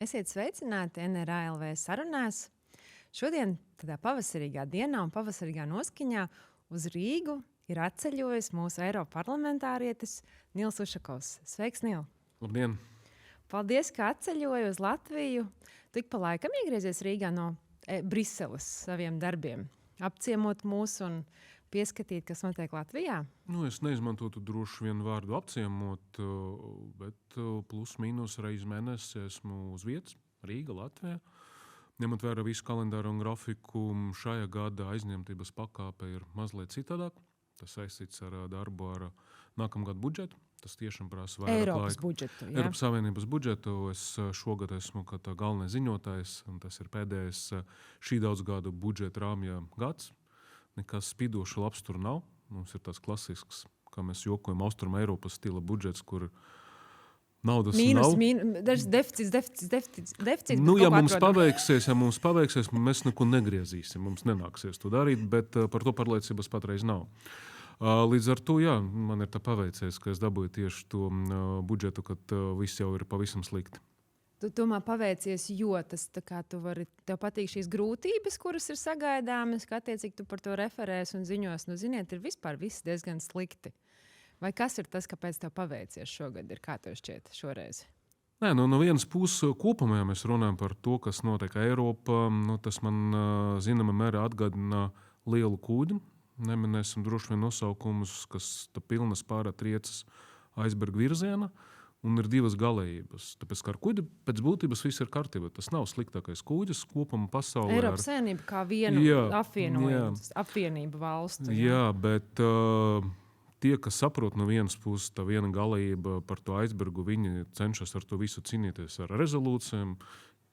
Esiet sveicināti NRALV sarunās. Šodien, tādā pavasarīgā dienā un pavasarīgā noskaņā, uz Rīgu ir atceļojis mūsu Eiroparlamentārietis Nils Ušakovs. Sveiks, Nil! Labdien! Paldies, ka atceļoji uz Latviju. Tu ik pa laikam iegriezies Rīgā no Briseles saviem darbiem, apciemot mūs un pieskatīt, kas notiek Latvijā? Es neizmantotu droši vien vārdu apciemot, bet plus mīnus reizi mēnesi esmu uz vietas, Rīga, Latvijā. Ņemot vērā visu kalendāru un grafiku, šajā gada aizņemtības pakāpe ir mazliet citādāk. Tas saistīts ar darbu ar nākamgadu budžetu. Tas tiešām prasa vairāk Eiropas laika. budžetu, jā? Eiropas Savienības budžetu. Es šogad esmu kā tā galvenais ziņotājs, un tas ir pēdējais šī daudzgadu budžeta rāmja gads. Nekas spīdoši labs tur nav. Mums ir tāds klasisks, kā mēs jokojam, Austrum Eiropas stila budžets, kur naudas nav. Deficīts. Ja mums paveiksies, mēs neko negriezīsim. Mums nenāksies to darīt, bet par to pārliecības patreiz nav. Līdz ar to, jā, man ir tā paveicies, ka es dabūju tieši to budžetu, kad viss jau ir pavisam slikti. Tu tomēr paveicies, jo tas tā kā tev patīk šīs grūtības, kuras ir sagaidāmas, ka attiecīgi tu par to referēs un ziņos. Ziniet, ir vispār viss diezgan slikti. Vai kas ir tas, kāpēc tev paveicies šogad? Kā tev šķiet šoreiz? Nē, no vienas puses kopumā, ja mēs runājam par to, kas notiek Eiropā, tas man zināmā mērā atgādina lielu kūdi. Neminēsim droši vien nosaukumus, kas pilnas pārā triecas aizberga virziena. Un ir divas galējības. Tāpēc, ka ar kuģi pēc būtības viss ir kārtībā. Tas nav sliktākais kuģis kopumā pasaulē. Eiropas Savienība kā viena apvienība valstu. Jā, bet tie, kas saprot no vienas puses, tā viena galējība par to aizbergu, viņi cenšas ar to visu cīnīties ar rezolūcijām,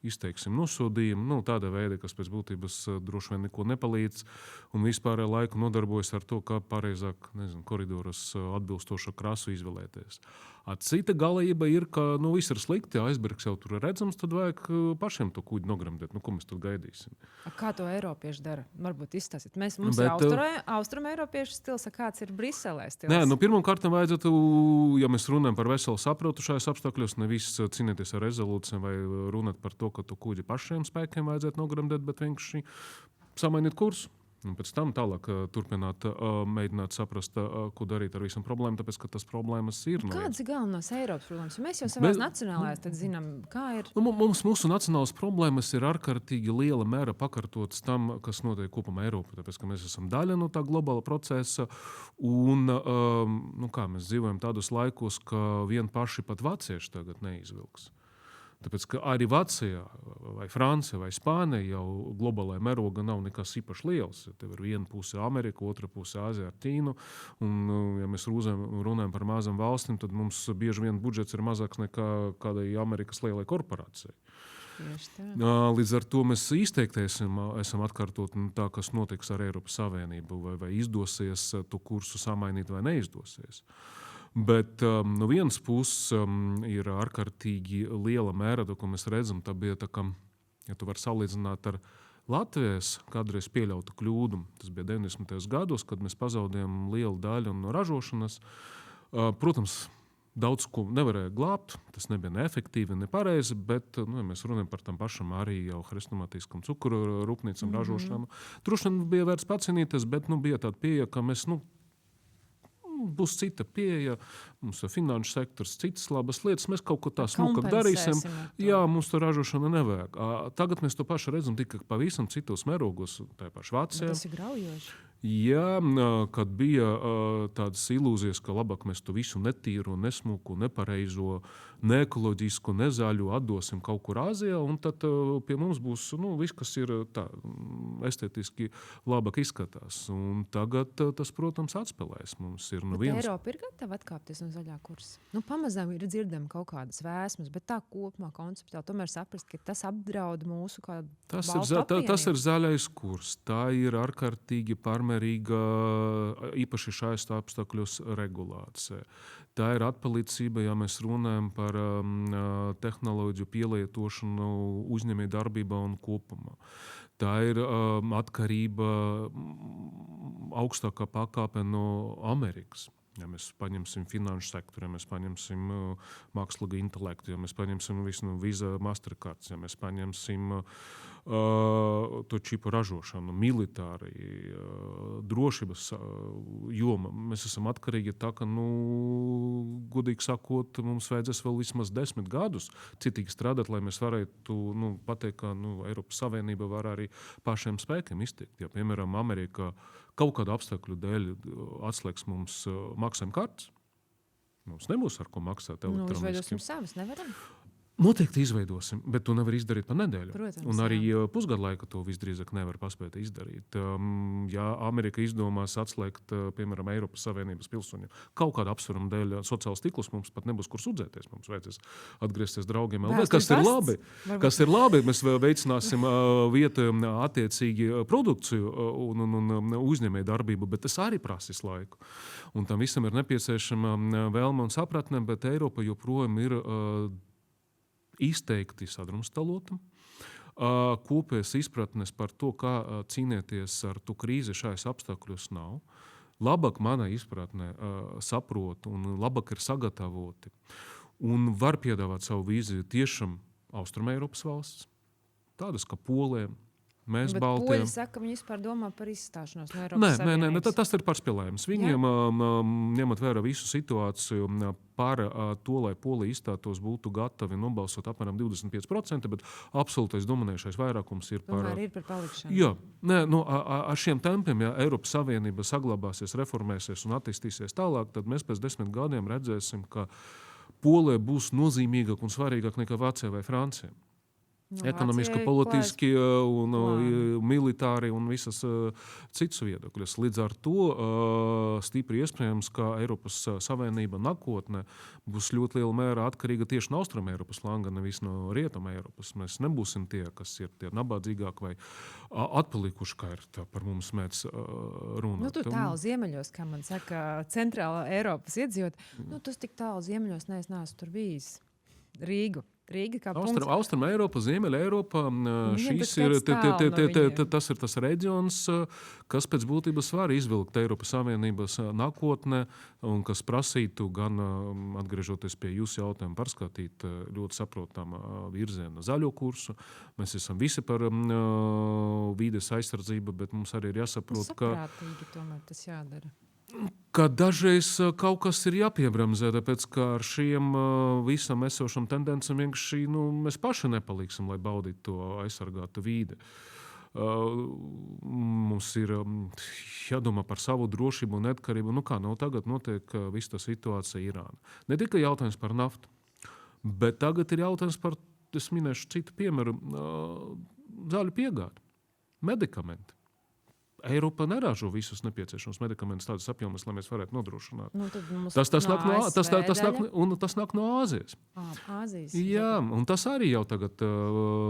izteiksim nosodījumu, tādā veidā, kas pēc būtības droši vien neko nepalīdz, un vispārēju laiku nodarbojas ar to, kā pareizāk, koridoros atbilstošo krasu izvēlēties. Cita galējība ir, ka viss ir slikti, aizbergs jau tur ir redzams, tad vajag pašiem to kuģi nogremdēt. Ko mēs tad gaidīsim? Kā to Eiropieši dara? Varbūt izstāstīt. Mums ir Austrum Eiropiešu stils, kāds ir Briselē stils? Nē, pirmkārt vajadzētu, ja mēs runājam par veselu saprotu šajos apstākļos, nevis cīnīties ar rezolūcijām vai runāt par to, ka tu kuģi pašiem spēkiem vajadzētu nogremdēt, bet vienkārši samainīt kursu. Un pēc tam tālāk turpināt, mēģināt saprast, ko darīt ar visam problēmu, tāpēc, ka tas problēmas ir. Kādas ir galvenās Eiropas problēmas? Mēs jau savās nacionālajās tad zinām, kā ir. Mūsu nacionālas problēmas ir ārkārtīgi liela mēra pakartotas tam, kas notiek kopumā Eiropā, tāpēc, ka mēs esam daļa no tā globāla procesa, un mēs dzīvojam tādos laikos, ka vien paši pat vācieši tagad neizvilks. Tāpēc, ka arī Vācijā, vai Francija, vai Spānija jau globālajā mēroga nav nekas īpaši liels. Tev ir viena puse Amerika, otra puse Āzija ar Ķīnu. Un, ja mēs runājam par mazām valstīm, tad mums bieži vien budžets ir mazāks nekā kādai Amerikas lielai korporācijai. Līdz ar to mēs izteikti esam atkārtot tā, kas notiks ar Eiropas Savienību, vai izdosies to kursu samainīt vai neizdosies. Bet no vienas puses ir ārkārtīgi liela mēra, ko mēs redzam. Tā bija tā, ka, ja tu vari salīdzināt ar Latvijas kādreiz pieļautu kļūdu, tas bija 90. gados, kad mēs pazaudējām lielu daļu no ražošanas. Protams, daudz ko nevarēja glābt, tas nebija neefektīvi, nepareizi, bet ja mēs runājam par tam pašam arī jau hrestomātiskam cukuru rūpnīcam ražošanām. Droši vien bija vērts pacienīties, bet bija tāda pieeja, ka mēs būs cita pieeja, mums ir finanšu sektors, citas labas lietas, mēs kaut ko tā smukāk darīsim. Jā, mums to ražošana nevajag. Tagad mēs to pašu redzam tikai pavisam citos mērogos, tā paša Vācijā. Tas ir graujoši. Jā, kad bija tādas ilūzijas, ka labāk mēs to visu netīru, nesmuku, nepareizo, neekoloģisku, nezaļu atdosim kaut kur Āzijā, un tad pie mums būs viss, kas ir tā estētiski labāk izskatās. Un tagad tas, protams, atspēlēs. Mums ir Eiropa ir gatava atkāpties no zaļā kursa. Pamazām ir dzirdami kaut kādas vēsmas, bet tā kopumā konceptuāli tomēr saprast, ka tas apdraud mūsu kādu valstu apvienību. Tas ir zaļais kurs. Tā ir ārkārtīgi pārmērīga, īpaši šajos apstākļos regulācija. Tā ir atpalicība, ja mēs runājam par tehnoloģiju pielietošanu uzņēmēju darbībā un kopumā. Tā ir atkarība augstākā pakāpe no Amerikas. Ja mēs paņemsim finanšu sektoru, ja mēs paņemsim mākslīgo intelektu, ja mēs paņemsim visu Visa, Mastercards, ja mēs paņemsim to čipu ražošanu, militāri, drošības joma. Mēs esam atkarīgi tā, ka, godīgi sakot, mums vajadzēs vēl vismaz 10 gadus citīgi strādāt, lai mēs varētu pateikt, ka Eiropas Savienība var arī pašiem spēkiem iztikt. Ja, piemēram, Amerika kaut kādu apstākļu dēļ atslēgs mums maksājuma kartes. Mums nebūs ar ko maksāt elektroniski. Izveidosim savas, nevaram? Noteikti izveidosim, bet to nevar izdarīt pa nedēļu. Protams, un arī pusgadu laika to visdrīzāk nevar paspēt izdarīt. Ja Amerika izdomās atslēgt, piemēram, Eiropas Savienības pilsoņu kaut kādu apsvērumu dēļ sociālus tīklus, mums pat nebūs kur sūdzēties. Mums vajadzēs atgriezties draugiem LV, kas ir labi. Kas ir labi, mēs veicināsim vietu attiecīgi produkciju un uzņēmēju darbību, bet tas arī prasīs laiku. Un tam visam ir nepieciešama vēlme un sapratne, bet Eiropa joprojām ir izteikti sadrumstalota. Kopējas izpratnes par to, kā cīnīties ar to krīzi šais apstākļos nav. Labāk manā izpratnē saprot un labāk ir sagatavoti un var piedāvāt savu vīziju tiešām Austrumeiropas valsts, tādas kā Polija, mēs Bet Baltijā. poļi saka, viņi vispār domā par izstāšanos no Eiropas Nē, Savienības. tas ir pārspēlējums. Viņiem, ņemot vērā visu situāciju, par to, lai Polija izstātos, būtu gatavi nobalsot apmēram 25%, bet absolūtais dominējušais vairākums ir par... Tomēr ir par palikšanu. Jā, ar šiem tempiem, ja Eiropas Savienība saglabāsies, reformēsies un attīstīsies tālāk, tad mēs pēc 10 gadiem redzēsim, ka Polija būs nozīmīgāk un svarīgāk nekā Vācija vai Francija. Ekonomiski, politiski un militāri un visas citas viedokļas. Līdz ar to stipri iespējams, ka Eiropas Savienība nākotnē būs ļoti liela mērā atkarīga tieši no Austrumeiropas flanga, nevis no Rietumeiropas. Mēs nebūsim tie, kas ir tie nabadzīgāki vai atpalikuši, kā ir par mums mēdz runāt. Tu tālu ziemeļos, kā man saka, centrālā Eiropas iedzīvot. Tas tik tālu ziemeļos, es neesmu tur bijis. Rīga kā punkts. Austrum Eiropa, Ziemeļa Eiropa, tas ir tas reģions, kas pēc būtības var izvilkt Eiropas Savienības nākotnē un kas prasītu gan, atgriežoties pie jūsu jautājuma, pārskatīt ļoti saprotamā virziena zaļo kursu. Mēs esam visi par vides aizsardzību, bet mums arī ir jāsaprot, saprātīgi tomēr tas jādara. Ka dažreiz kaut kas ir jāpiebremzē, tāpēc, ka ar šiem visam esošam tendencēm vienkārši mēs paši nepaliksim, lai baudītu to aizsargātu vīdi. Mums ir jādomā par savu drošību un neatkarību. Tagad notiek visa tā situācija Irāna. Ne tikai jautājums par naftu, bet tagad ir jautājums par, es minēšu citu piemēru, zāļu piegādi, medikamenti. Eiropa neražo visus nepieciešamos medikamentus tādas apjomas, lai mēs varētu nodrošināt. Tas nāk no Āzijas. Āzijas. Jā, un tas arī jau tagad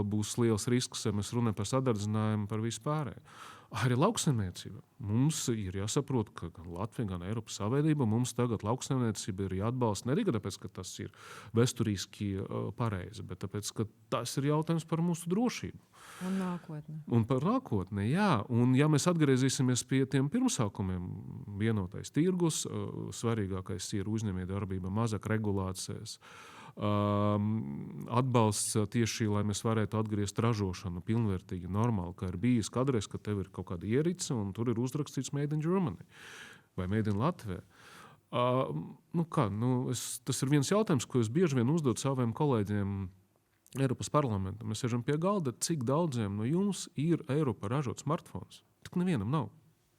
būs liels risks, ja mēs runājam par sadardzinājumu par vispārēju. Arī lauksaimniecība. Mums ir jāsaprot, ka gan Latvija, gan Eiropas Savienība mums tagad lauksaimniecība ir jāatbalsta ne tikai tāpēc, ka tas ir vēsturiski pareizi, bet tāpēc, ka tas ir jautājums par mūsu drošību. Un nākotni. Un par nākotni, jā. Un ja mēs atgriezīsimies pie tiem pirmsākumiem, vienotais tirgus, svarīgākais ir uzņēmējdarbība, mazāk regulācijas, atbalsts tieši, lai mēs varētu atgriezt ražošanu pilnvērtīgi, normāli, kā ir bijis kādreiz, ka tev ir kaut kāda ierice un tur ir uzrakstīts Made in Germany vai Made in Latvija. Tas ir viens jautājums, ko es bieži vien uzdodu saviem kolēģiem Eiropas parlamentā. Mēs sēžam pie galda, cik daudziem no jums ir Eiropā ražot smartphones. Tik nevienam nav.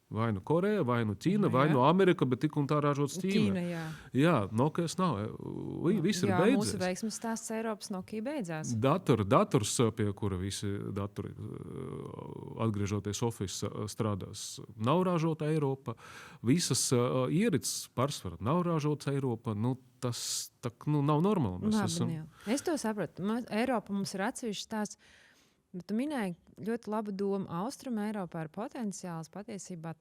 Vai nu Koreja, vai nu Ķīna, vai nu Amerika, bet tik un tā ražots Ķīna. Jā, Nokias nav. Viss ir beidzies. Mūsu veiksmes stāsts Eiropas Nokia beidzās. Dators, pie kura visi datori, atgriežoties Office, strādās, nav ražota Eiropa. Visas ierīces pārsvarā nav ražotas Eiropa. Tas nav normāli. Es to sapratu. Eiropa mums ir atsevišķs tās. Bet tu minēji ļoti labu domu. Austrum Eiropā ir potenciāls patiesībā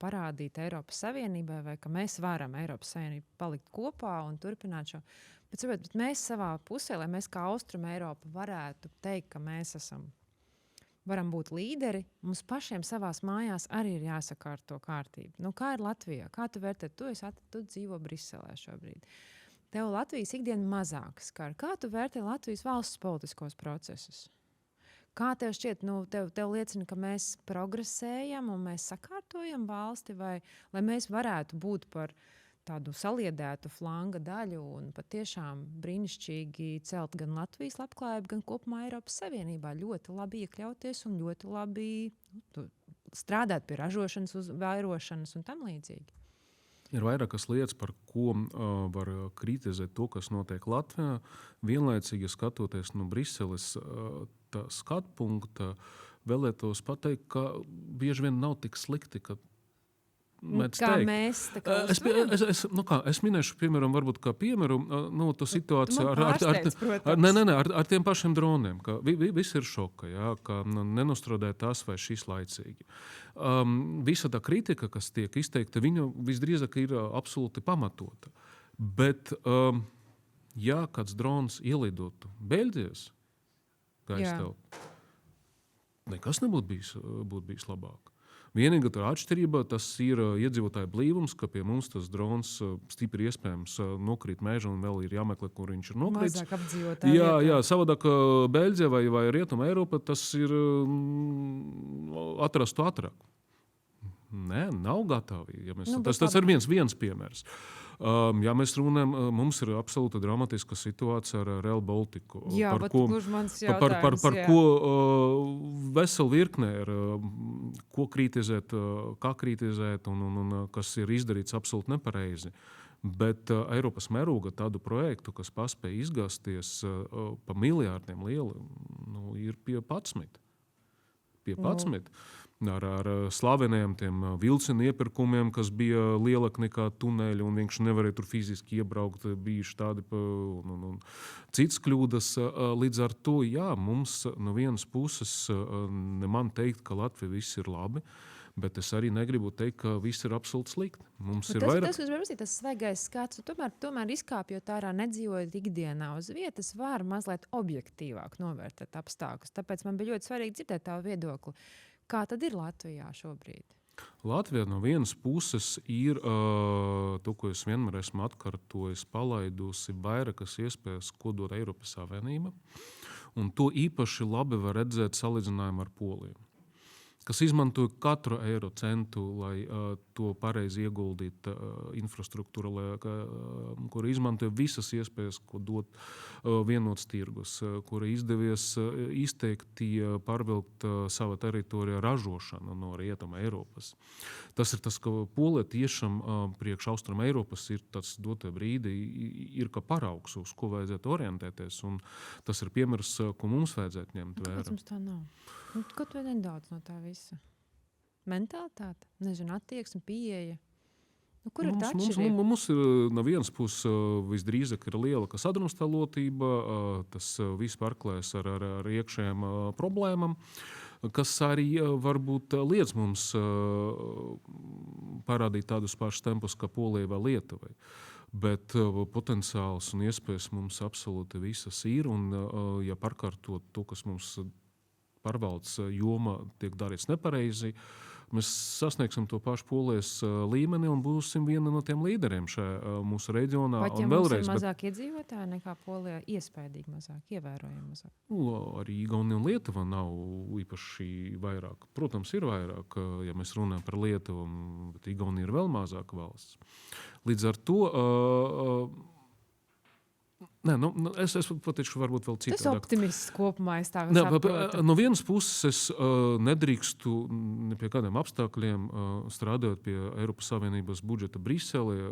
parādīt Eiropas Savienībai, vai ka mēs varam Eiropas Savienību palikt kopā un turpināt šo. Bet mēs savā pusē, lai mēs kā Austrum Eiropa varētu teikt, ka mēs esam varam būt līderi, mums pašiem savās mājās arī ir jāsakārto kārtību. Nu, kā ir Latvijā? Kā tu vērtē? Tu dzīvo Briselē šobrīd. Tev Latvijas ikdiena mazāk skar. Kā tu vērtē Latvijas valsts politiskos procesus? Kā tev šķiet, tev liecina, ka mēs progresējam un mēs sakārtojam valsti, vai lai mēs varētu būt par tādu saliedētu flanga daļu un patiešām brīnišķīgi celt gan Latvijas labklājību, gan kopumā Eiropas Savienībā ļoti labi iekļauties un ļoti labi strādāt pie ražošanas, vairošanas un tam līdzīgi. Ir vairākas lietas, par ko var kritizēt to, kas notiek Latvijā. Vienlaicīgi skatoties no Briseles skatu punkta, vēlētos pateikt, ka bieži vien nav tik slikti, ka mēs es minēšu, piemēram, varbūt kā piemēru to situāciju ar tiem pašiem droniem, ka viss ir šoka, jā, ka nenostrādē tas vai šis laicīgi. Visa tā kritika, kas tiek izteikta, viņa visdrīzāk ir absolūti pamatota. Bet, ja kāds drons ielidotu Beļģijas gaistelpā, nekas nebūtu bijis labāk. Vienīgā atšķirība tas ir iedzīvotāju blīvums, ka pie mums tas drons stipri iespējams nokrīt mežā un vēl ir jāmeklē, kur viņš ir nokrīts. Mazāk apdzīvotāju. Jā, savādāk Beļģija vai Rietuma Eiropa tas ir atrastu ātrāk. Nē, nav gatavi. Tas ir viens piemērs. Ja mēs runājam, mums ir absolūti dramatiska situācija ar Rail Balticu. Jā, par ko vesela virkne ir, ko kritizēt, kā kritizēt un kas ir izdarīts absolūti nepareizi. Bet Eiropas mēroga tādu projektu, kas paspēja izgāzties pa miljārdiem lielu, ir pie 11. Ar slaveniem tiem vilcienu iepirkumiem, kas bija lielāki nekā tuneļi, un viņš nevarēja tur fiziski iebraukt, bijuši tādi un cits kļūdas. Līdz ar to, jā, mums no vienas puses man teikt, ka Latvija viss ir labi, bet es arī negribu teikt, ka viss ir absolūti slikti. Tas svaigais skats, tomēr izkāpjot ārā, nedzīvojot ikdienā uz vietas, var mazliet objektīvāk novērtēt apstākļus. Tāpēc man bija ļoti svarīgi dzirdēt tavu viedokli. Kā tad ir Latvijā šobrīd? Latvijā no vienas puses ir to, ko es vienmēr esmu atkārtojis, palaidusi vairākas iespējas, ko dod Eiropas Savienība. Un to īpaši labi var redzēt salīdzinājumā ar Poliju, kas izmantoja katru eiro centu, lai to pareizi ieguldītu infrastruktūrā, kura izmantoja visas iespējas, ko dod vienots tirgus, kura izdevies izteikti pārvilkt savu teritoriju ražošanu no Rietuma Eiropas. Tas ir tas, ka Polija tiešām priekš Austrum Eiropas ir tāds dotā brīdī, ir kā paraugs, uz ko vajadzētu orientēties, un tas ir piemērs, ko mums vajadzētu ņemt vērā. Kāpēc mums tā nav? Ko tu nedaudz no tā visa? Mentālitāte? Nezinu, attieksme, pieeja? Kur ir tā atšķirība? Mums ir no vienas puses visdrīzāk ir liela sadrumstalotība, tas viss pārklājas ar iekšējām problēmām, kas arī varbūt liedz mums parādīt tādus pašus tempus, kā Polijai vai Lietuvai. Bet potenciāls un iespējas mums absolūti visas ir, un ja pārkārtot to, kas mums pārvaldes joma tiek darīts nepareizi, mēs sasniegsim to pašu Polijas līmeni un būsim viena no tiem līderiem šajā mūsu reģionā. Pat ja mums ir mazāk iedzīvotāji nekā Polijā, iespējīgi mazāk, ievērojami mazāk. Arī Igaunija un Lietuva nav īpaši vairāk. Protams, ir vairāk, ja mēs runājam par Lietuvu, bet Igaunija ir vēl mazāk valsts. Līdz ar to es pateikšu varbūt vēl citādāk. Tas optimists kopumā, es tā saprotu. No vienas puses es nedrīkstu ne pie kādiem apstākļiem strādāt pie Eiropas Savienības budžeta Briselē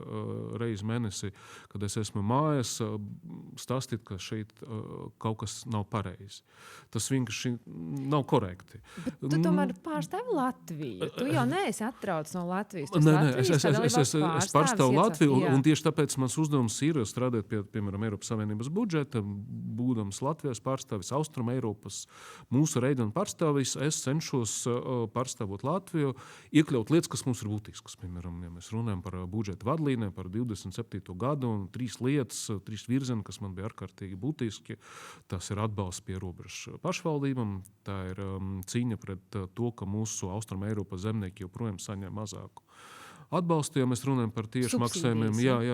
reizi mēnesi, kad es esmu mājās, stāstīt, ka šeit kaut kas nav pareizi. Tas vienkārši nav korekti. Bet tu tomēr pārstāvi Latviju. Tu jau neesi atrauc no Latvijas. Es pārstāvu Latviju, un tieši tāpēc mans uzdevums ir strādāt pie, piemēram, Eiropas Savienības Savienības budžeta, būdams Latvijas pārstāvis, Austrum Eiropas, mūsu reģiona pārstāvis, es cenšos pārstāvot Latviju, iekļaut lietas, kas mums ir būtiskas. Piemēram, ja mēs runājam par budžeta vadlīnēm, par 27. gadu, un 3 lietas, 3 virzieni, kas man bija ārkārtīgi būtiski. Tas ir atbalsts pie robežas pašvaldībām, tā ir cīņa pret to, ka mūsu Austrum Eiropas zemnieki joprojām saņem mazāku atbalstu, ja mēs runājam par tieši maksājumiem,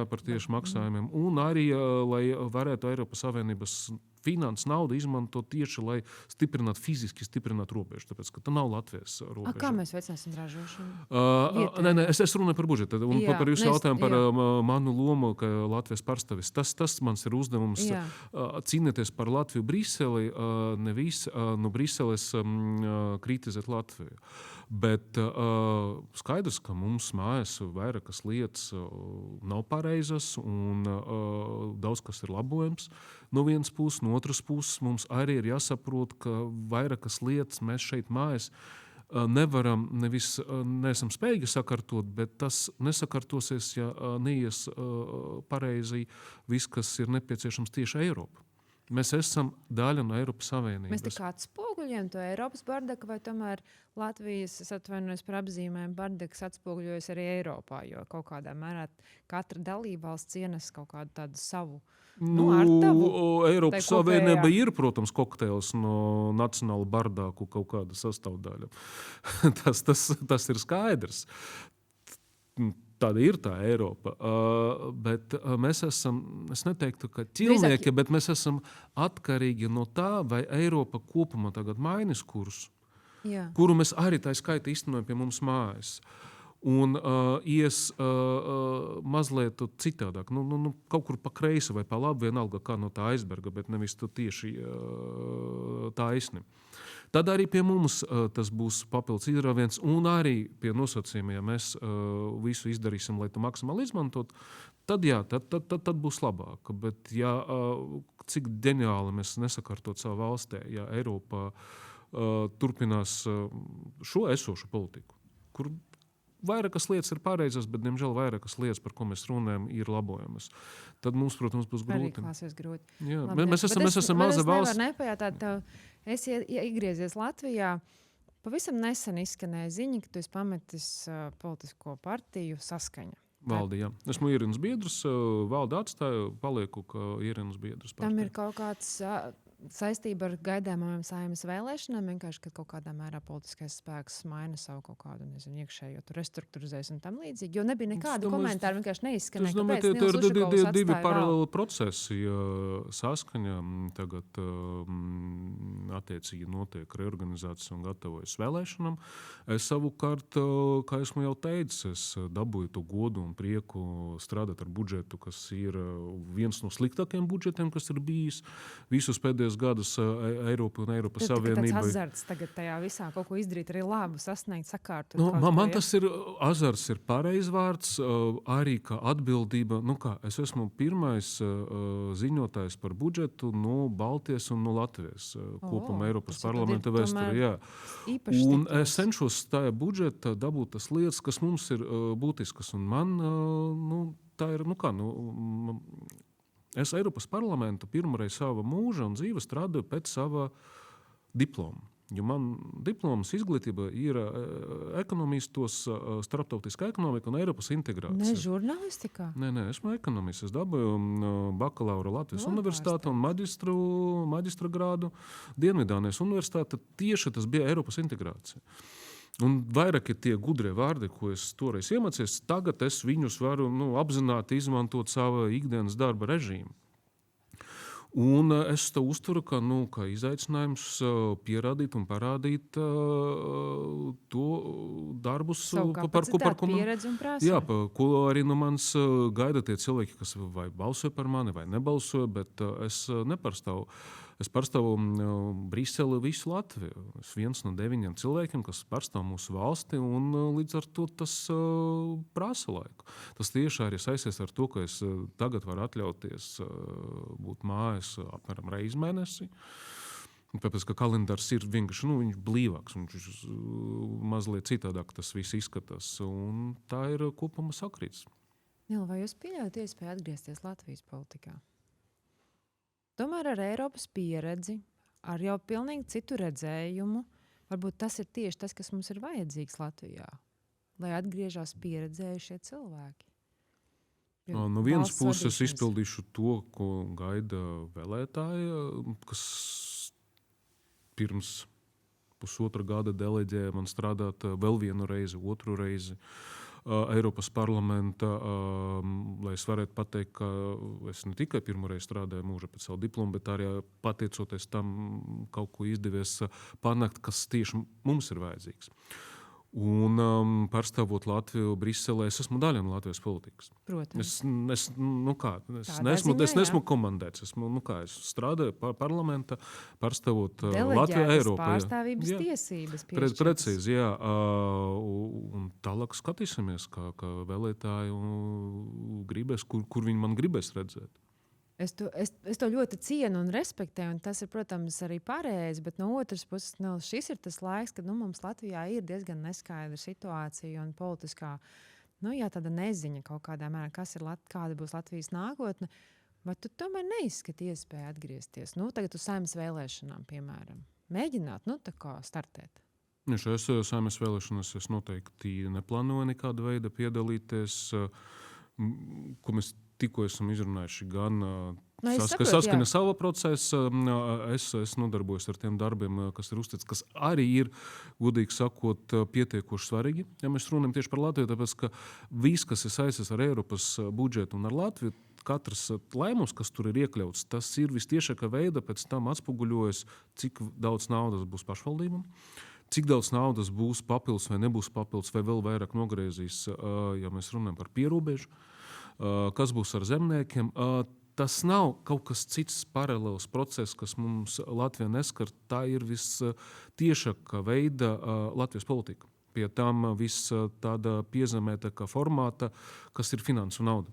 par tieši maksājumiem, un arī, lai varētu Eiropas Savienības finanses naudu izmantot tieši, lai fiziski stiprinātu robežu, tāpēc, ka tā nav Latvijas robeža. Kā mēs veicināsim ražošanu? Nē, es runāju par budžetu, un par jūsu jautājumu par manu lomu, ka Latvijas pārstāvis. Tas mans ir uzdevums cīnīties par Latviju Briseli, nevis no Briseles kritizēt Latviju. Bet skaidrs, ka mums mājās vairākas lietas nav pareizas un daudz kas ir labojams. No vienas puses, no otras puses mums arī ir jāsaprot, ka vairākas lietas mēs šeit mājās neesam spējīgi sakārtot, bet tas nesakārtosies, ja neies pareizi viss, kas ir nepieciešams tieši Eiropā. Mēs esam daļa no Eiropas Savienības. Mēs tā kā atspoguļojam to Eiropas bardaku, vai tomēr Latvijas, es atvainojos par apzīmēm, bardakas atspoguļojas arī Eiropā, jo kaut kādā mērā katra dalībvalsts ienes kaut kādu tādu savu Eiropas Savienība ir, protams, kokteils no nacionāla bardāku kaut kāda sastāvdaļa. tas ir skaidrs. Tāda ir tā Eiropa, bet mēs esam, es neteiktu, ka ķilnieki, bet mēs esam atkarīgi no tā, vai Eiropa kopumā tagad mainis kursu, kuru mēs arī tā skaita īstenojam pie mums mājas. Un ies mazliet citādāk, kaut kur pa kreisi vai pa labi, vienalga kā no tā aizberga, bet nevis tu tieši taisni. Tad arī pie mums tas būs papildus izrāviens, un arī pie nosacījumiem, ja mēs visu izdarīsim, lai to maksimāli izmantot, tad būs labāk. Bet cik ģeniāli mēs nesakārtot savu valstī, ja Eiropā turpinās šo esošu politiku, kur vairākas lietas ir pareizas, bet, diemžēl, vairākas lietas, par ko mēs runājam, ir labojamas. Tad mums, protams, būs grūti. Arī klāsies grūti. Jā, mēs esam maza valsts. Es nevaru nepajautāt tev, es iegriezies Latvijā, pavisam nesen izskanēja ziņa, ka tu esi pametis politisko partiju Saskaņa. Valdi, jā. Esmu Ierīnas biedrs, valdi atstāju, palieku, ka Ierīnas biedrs partija. Tam ir kaut kāds saistība ar gaidāmajām Saeimas vēlēšanām, vienkārši, ka kaut kādā mērā politiskais spēks maina savu kaut kādu, iekšējo restruktūrizēs un tam līdzīgi, jo nebija nekādu komentāru, vienkārši neizskanēja, kāpēc Nils Ušakovs atstāja divi paralēli procesi. Saskaņa tagad attiecīgi notiek reorganizācijas un gatavojas vēlēšanām. Es savukārt, kā esmu jau teicis, es dabūju to godu un prieku strādāt ar budžetu, kas ir viens no sliktākajiem budžetiem, kas ir bijis visus pēdējos gadus Eiropa un Eiropas Savienība. Tas azarts tagad tajā visā kaut ko izdarīt, arī labu sasniegt, sakārtot. Man tas ir, azarts ir pareizs vārds, arī kā atbildība. Es esmu pirmais ziņotājs par budžetu no Baltijas un no Latvijas kopumā Eiropas parlamenta vēsturē. Un es cenšos tajā budžeta dabūt tas lietas, kas mums ir būtiskas. Un man, tā ir, es Eiropas parlamentu pirmoreiz sava mūža un dzīve strādāju pēc sava diploma. Jo man diplomas izglītība ir ekonomistos, starptautiskā ekonomika un Eiropas integrācija. Ne žurnālistikā? Nē, esmu ekonomists. Es dabūju bakalaura Latvijas universitāti un maģistra grādu Dienvidānijas universitāte. Tieši tas bija Eiropas integrācija. Un vairāk ir tie gudrie vārdi, ko es toreiz iemācījos, tagad es viņus varu apzināti izmantot savā ikdienas darba režīmu. Un es to uzturu kā izaicinājums pierādīt un parādīt to darbus, par ko arī manis gaida tie cilvēki, kas vai balsoja par mani, vai nebalsoja, bet es nepārstāvu. Es pārstāvu Briseli visu Latviju. Es viens no 9 cilvēkiem, kas pārstāv mūsu valsti, un līdz ar to tas prasa laiku. Tas tieši arī saistīts ar to, ka es tagad varu atļauties būt mājās apmēram reizi mēnesi. Tāpēc, ka kalendārs ir vienkārši viņš blīvāks, viņš mazliet citādāk tas viss izskatās. Un tā ir kopumā sakrīts. Nil, vai jūs pieļaujat iespēju atgriezties Latvijas politikā? tomēr ar Eiropas pieredzi, ar jau pilnīgi citu redzējumu, varbūt tas ir tieši tas, kas mums ir vajadzīgs Latvijā, lai atgriežas pieredzējušie cilvēki. No vienas puses izpildīšu to, ko gaida vēlētāji, kas pirms pusotra gada deleģēja man strādāt vēl vienu reizi, otru reizi Eiropas parlamenta, lai es varētu pateikt, ka es ne tikai pirmo reizi strādāju mūžā pēc savu diplomu, bet arī pateicoties tam kaut ko izdevies panākt, kas tieši mums ir vajadzīgs. Un pārstāvot Latviju Briselē, es esmu daļa no Latvijas politikas. Protams. Es neesmu komandēts. Es strādāju parlamentā, pārstāvot Latviju Eiropā. Pārstāvības tiesības. Precīzi, jā. Un tālāk skatīsimies, kā vēlētāji gribēs, kur viņi man gribēs redzēt. Es to ļoti cienu un respektēju, un tas ir, protams, arī pareizi, bet no otras puses, šis ir tas laiks, kad mums Latvijā ir diezgan neskaidra situācija un politiskā, tāda neziņa kaut kādā mērā, kāda būs Latvijas nākotne, bet tu tomēr neizskati iespēju atgriezties. Tagad uz Saeimas vēlēšanām, piemēram. Mēģināt, tā kā startēt. Šajās Saeimas vēlēšanās es noteikti neplānoju nekāda veida piedalīties, ko mēs tikko esam izrunājuši gan saskaņā sava procesa. Es nodarbojos ar tiem darbiem, kas ir uzticēts, kas arī ir, godīgi sakot, pietiekoši svarīgi. Ja mēs runājam tieši par Latviju, tāpēc, ka viss, kas ir saistīts ar Eiropas budžetu un ar Latviju, katrs lēmums, kas tur ir iekļauts, tas ir vistiešākā veidā pēc tam atspoguļojas, cik daudz naudas būs pašvaldībām. Cik daudz naudas būs papildus vai nebūs papildus, vai vēl vairāk nogriezīs, ja mēs runājam par pierobežu. Kas būs ar zemniekiem. Tas nav kaut kas cits paralēls process, kas mums Latvijā neskar. Tā ir vistiešākā veida Latvijas politika. Pie tam viss tāda piezemētākā formāta, kas ir finansu nauda.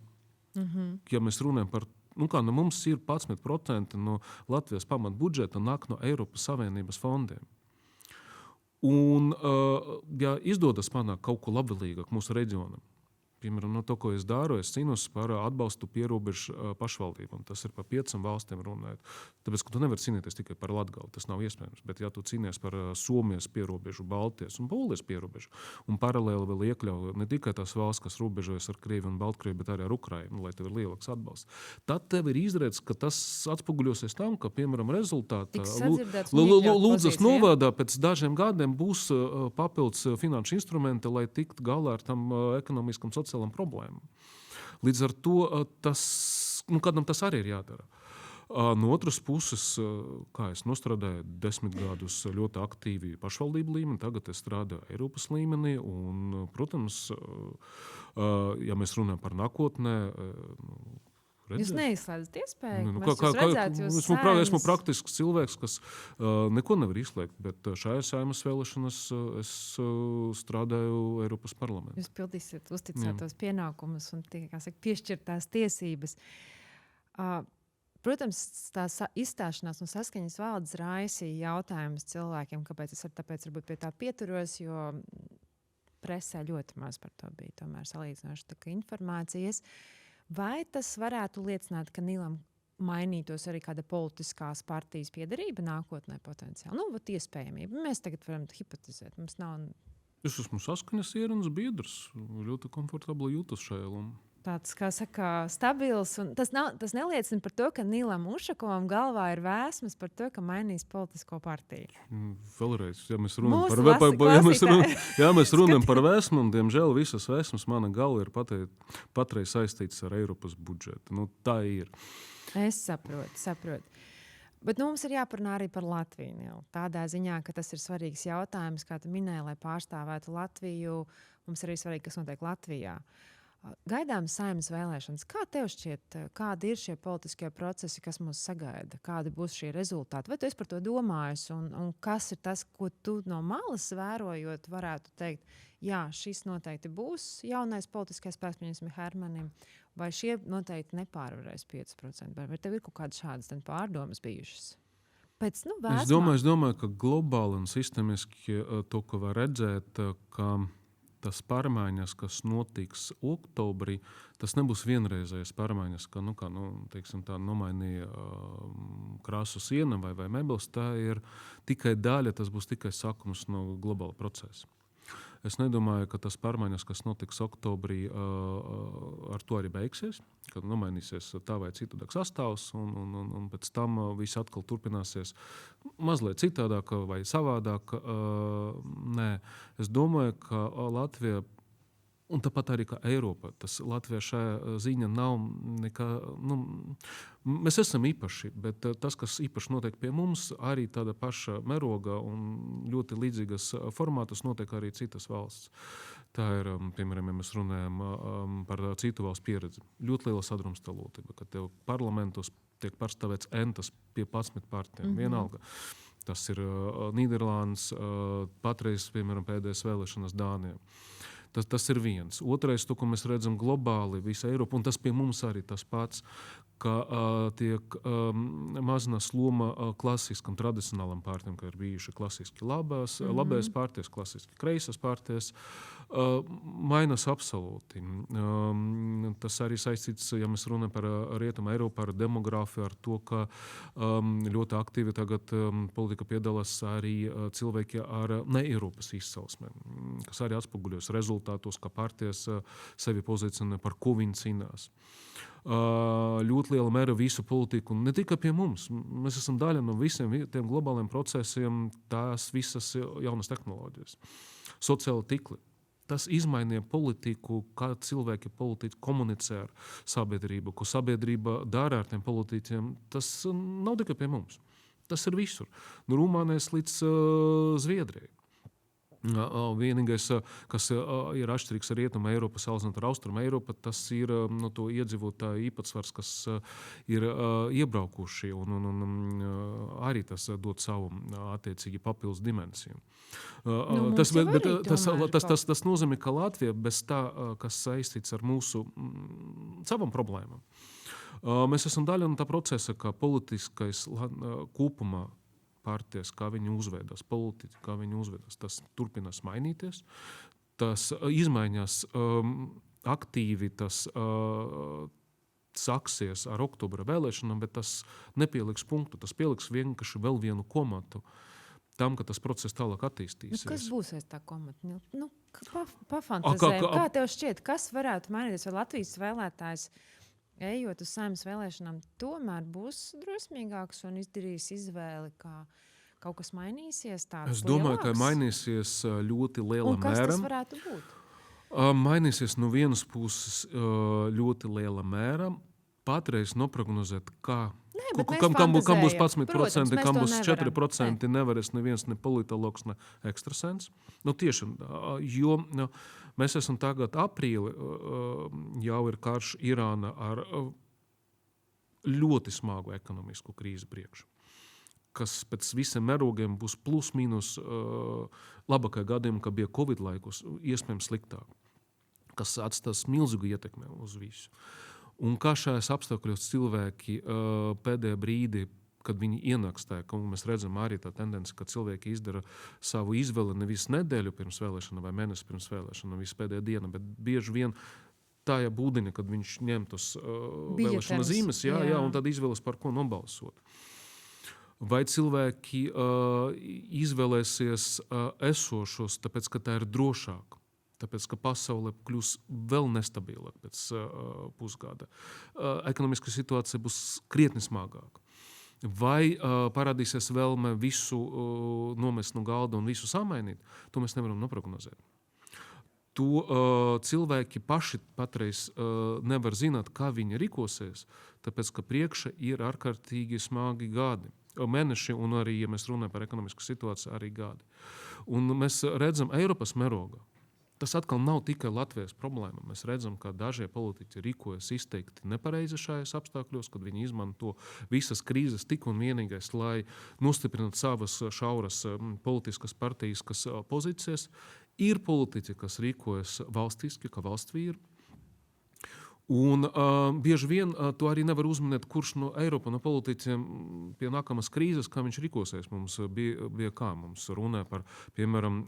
Ja mēs runājam par, mums ir 11% no Latvijas pamatbudžeta nāk no Eiropas Savienības fondiem. Un, ja izdodas panākt kaut ko labvēlīgāk mūsu reģionam, piemēram, to, ko es daru, es cīnos par atbalstu pierobežu pašvaldībām. Tas ir par 5 valstīm runājot. Tāpēc, ka tu nevari cīnīties tikai par Latgali, tas nav iespējams. Bet, ja tu cīnies par Somijas pierobežu, Baltijas un Polijas pierobežu, un paralēli vēl iekļauj ne tikai tās valsts, kas robežojas ar Krieviju un Baltkrievu, bet arī ar Ukrainu, lai tev ir lielāks atbalsts. Tad tev ir izredzes, ka tas atspoguļosies tam, ka, piemēram, rezultātā Lūdzas novadā pēc dažiem gadiem būs papildus finanšu instrumenti, lai tiktu galā ar tam ekonomiskam sociālām problēmām. Līdz ar to kādam tas arī ir jādara. No otras puses, kā es nostrādāju 10 gadus ļoti aktīvi pašvaldību līmenī, tagad es strādāju Eiropas līmenī, un, protams, ja mēs runājam par nākotnē, Jūs neizslēdzat iespēju? Esmu praktisks cilvēks, kas neko nevar izslēgt, bet šajā Saeimas vēlēšanas es strādāju Eiropas parlamentā. Jūs pildīsiet uzticētos pienākumus un piešķirtās tiesības. Protams, tā izstāšanās no saskaņas valdes raisīja jautājumus cilvēkiem, kāpēc es tāpēc varbūt pie tā pieturos, jo presē ļoti maz par to bija tomēr salīdzinoši informācijas. Vai tas varētu liecināt, ka Nilam mainītos arī kāda politiskās partijas piederība nākotnē potenciāli? Iespējamība. Mēs tagad varam hipotizēt. Mums nav... Es esmu saskaņas ierunas biedrs. Ļoti komfortabli jūtos šajā lomā. Tāds, kā saka, stabils. Un tas neliecina par to, ka Nilam Ušakovam galvā ir vēsmas par to, ka mainīs politisko partiju. Vēlreiz, ja mēs runājam par vēsmām, diemžēl visas vēsmas mana galva ir patreiz saistītas ar Eiropas budžetu. Tā ir. Es saprotu. Bet mums ir jāparunā arī par Latviju. Tādā ziņā, ka tas ir svarīgs jautājums, kā tu minēji, lai pārstāvētu Latviju. Mums arī svarīgi, kas notiek Latvijā. Gaidām Saeimas vēlēšanas. Kā tev šķiet, kādi ir šie politiskie procesi, kas mūs sagaida? Kādi būs šie rezultāti? Vai tu esi par to domājis? Un kas ir tas, ko tu no malas vērojot varētu teikt, jā, šis noteikti būs jaunais politiskais spēks ministram Hermanim, vai šie noteikti nepārvarēs 5%? Vai tev ir kaut kādas šādas pārdomas bijušas? Es domāju, ka globāli un sistemiski to, ko var redzēt, ka tas pārmaiņas, kas notiks oktobrī, tas nebūs vienreizējas pārmaiņas, ka teiksim, tā nomainīja krāsu siena vai mēbeles. Tā ir tikai daļa, tas būs tikai sākums no globāla procesa. Es nedomāju, ka tas pārmaiņas, kas notiks oktobrī, ar to arī beigsies, kad nomainīsies tā vai citādāk sastāvs, un pēc tam viss atkal turpināsies mazliet citādāk vai savādāk. Nē, es domāju, ka Latvija, un tāpat arī kā Eiropa, tas Latvija šajā ziņā nav nekā, mēs esam īpaši, bet tas, kas īpaši notiek pie mums, arī tāda paša meroga un ļoti līdzīgas formātus notiek arī citas valsts. Tā ir, piemēram, ja mēs runājam par citu valstu pieredzi. Ļoti liela sadrumstalotība, ka tev parlamentos tiek pārstāvēts entas pie 11 partijām, vienalga. Tas ir Nīderlandes, patreiz, piemēram, pēdējās vēlēšanas Dānijā. Tas ir viens. Otrais, to, ko mēs redzam globāli, visa Eiropa, un tas pie mums arī tas pats, ka tiek mazinās loma klasiskam, tradicionālam partijam, ka ir bijuši klasiski labās partijas, klasiski kreisas partijas, mainās absolūti. Tas arī saistīts, ja mēs runājam par Rietumu Eiropu, par demogrāfiju, ar to, ka ļoti aktīvi tagad politika piedalās arī cilvēki ar ne Eiropas izcelsmēm, kas arī atspoguļos rezultātos, ka partijas sevi pozicionē, par ko viņi cīnās. Ļoti liela mēra visu politiku, ne tikai pie mums. Mēs esam daļa no visiem tiem globāliem procesiem, tās visas jaunas tehnoloģijas. Sociāli tīkli. Tas izmainīja politiku, kā cilvēki politiķi komunicē ar sabiedrību, ko sabiedrība dara ar tiem politiķiem. Tas nav tikai pie mums. Tas ir visur. No Rumānijas līdz Zviedrijai. Vienīgais, kas ir atšķirīgs ar Rietumu Eiropu, salīdzinot ar Austrumu Eiropu, tas ir to iedzīvotāju īpatsvars, kas ir iebraukuši, un arī tas dod savu attiecīgi papildus dimensiju. Tas nozīmē, ka Latvija bez tā, kas saistīts ar mūsu savam problēmām. Mēs esam daļa no tā procesa, ka politiskais kopumā partijas, kā viņi uzvedas, politiķi, kā viņi uzvedas, tas turpinās mainīties. Tas izmaiņas aktīvi, tas saksies ar oktobra vēlēšanām, bet tas nepieliks punktu, tas pieliks vienkārši vēl vienu komatu tam, ka tas process tālāk attīstīsies. Kas būs aiz tā komata? Pafantazē, kā tev šķiet, kas varētu mainīties, vai Latvijas vēlētājs ejot uz Saeimas vēlēšanām, tomēr būs drosmīgāks un izdarīs izvēli, kā kaut kas mainīsies tāds Es domāju, ka mainīsies ļoti liela un kas mēra. Tas varētu būt? Mainīsies no vienas puses ļoti liela mēra. Patreiz noprognozēt, kam būs 11%, kam būs 4%, nevarēs neviens, ne politologs, ne ekstrasens. Tieši, jo mēs esam tagad aprīli, jau ir karš Irāna ar ļoti smagu ekonomisku krīzi priekšu, kas pēc visiem mērogiem būs plus mīnus labākajā gadījumā, ka bija Covid laikos, iespējams sliktāk, kas atstās milzīgu ietekmi uz visu. Un kā šajās apstākļos cilvēki pēdējā brīdī, kad viņi ienāks tajā, ka mēs redzam arī tā tendence, ka cilvēki izdara savu izvēli nevis nedēļu pirms vēlēšana vai mēnesi pirms vēlēšana, visu pēdējā diena, bet bieži vien tajā būdiņa, kad viņš ņem tos vēlēšana zīmes, un tad izvēlas, par ko nobalsot. Vai cilvēki izvēlēsies esošos, tāpēc, ka tā ir drošāk? Tāpēc, ka pasaule kļūs vēl nestabilāk pēc pusgada. Ekonomiskā situācija būs krietni smagāka. Vai parādīsies vēlme visu nomest no galda un visu samainīt? To mēs nevaram noprognozēt. To cilvēki paši patreiz nevar zināt, kā viņi rīkosies, tāpēc, ka priekša ir ārkārtīgi smagi gadi. Mēneši un arī, ja mēs runājam par ekonomisku situāciju, arī gadi. Un mēs redzam Eiropas mērogā. Tas atkal nav tikai Latvijas problēma. Mēs redzam, ka dažie politiķi rīkojas izteikti nepareizi šajos apstākļos, kad viņi izmanto visas krīzes tik un vienīgais, lai nostiprinātu savas šauras politiskas partijiskas pozīcijas. Ir politiķi, kas rīkojas valstiski, kā valstsvīri. Un bieži vien to arī nevar uzminēt, kurš no Eiropa, no politiķiem pie nākamās krīzes, kā viņš rīkosies. Mums bija kā mums runāja par, piemēram,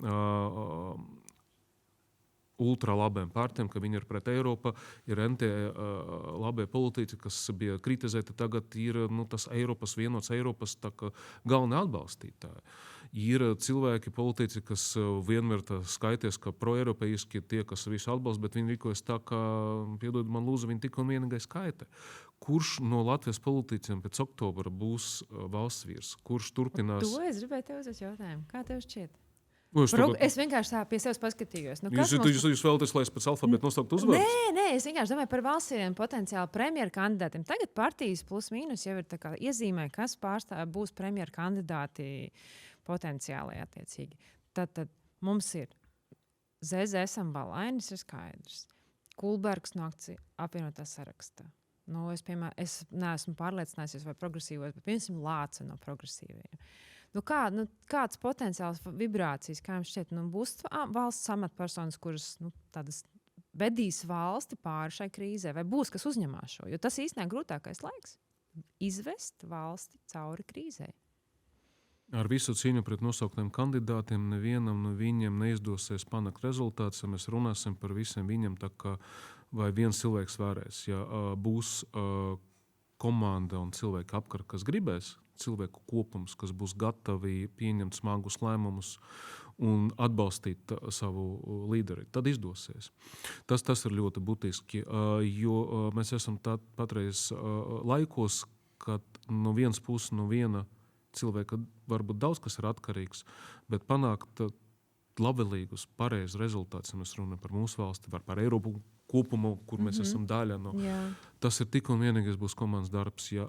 ultralabiem partiem, ka viņi ir pret Eiropu, ir labie politiķi, kas bija kritizēti, tagad ir tas Eiropas, vienots Eiropas galvenie atbalstītāji. Ir cilvēki, politiķi, kas vienmēr skaities, ka proeiropeiski tie, kas visu atbalsta, bet viņi rīkojas tā, ka, piedod man lūdzu, viņi tikai un vienīgai skaita. Kurš no Latvijas politiķiem pēc oktobra būs valsts vīrs? Kurš turpinās? To es gribēju tev uzdot jautājumu. Kā tev šķiet? Tagad... Es vienkārši tā pie sevis paskatījos. Jūs vēlaties, lai es pēc alfabēta nosauktu uzvārdu? Nē, es vienkārši domāju par valstsvīriem potenciāli premjeru kandidātiem. Tagad partijas plus mīnus jau ir iezīmē, kas būs premjeru kandidāti potenciāli attiecīgi. Tad mums ir ZZS un Balainis ir skaidrs. Kulbergs no apvienotā sarakstā. Es neesmu pārliecinājusies, vai progresīvos, bet piemēram Lāca no progresīvajiem. Kāds potenciāls vibrācijas, kā jums šķiet, būs valsts amatpersonas, kuras tādas vedīs valsti pāri šai krīzē, vai būs, kas uzņemās šo? Jo tas īstenībā grūtākais laiks - izvest valsti cauri krīzē. Ar visu cīņu pret nosauktiem kandidātiem nevienam no viņiem neizdosies panākt rezultātus, ja mēs runāsim par visiem viņiem, tā kā vai viens cilvēks varēs. Ja būs komanda un cilvēki apkārt, kas gribēs, cilvēku kopums, kas būs gatavi pieņemt smagus lēmumus un atbalstīt savu līderi, tad izdosies. Tas ir ļoti būtiski, jo mēs esam patreiz laikos, kad no vienas puses, no viena cilvēka varbūt daudz kas ir atkarīgs, bet panākt labvēlīgus, pareizus rezultātus, ja mēs runājam par mūsu valsti, par Eiropu kopumu, kur mēs esam daļa no. Tas ir tik un vienīgais būs komandas darbs, ja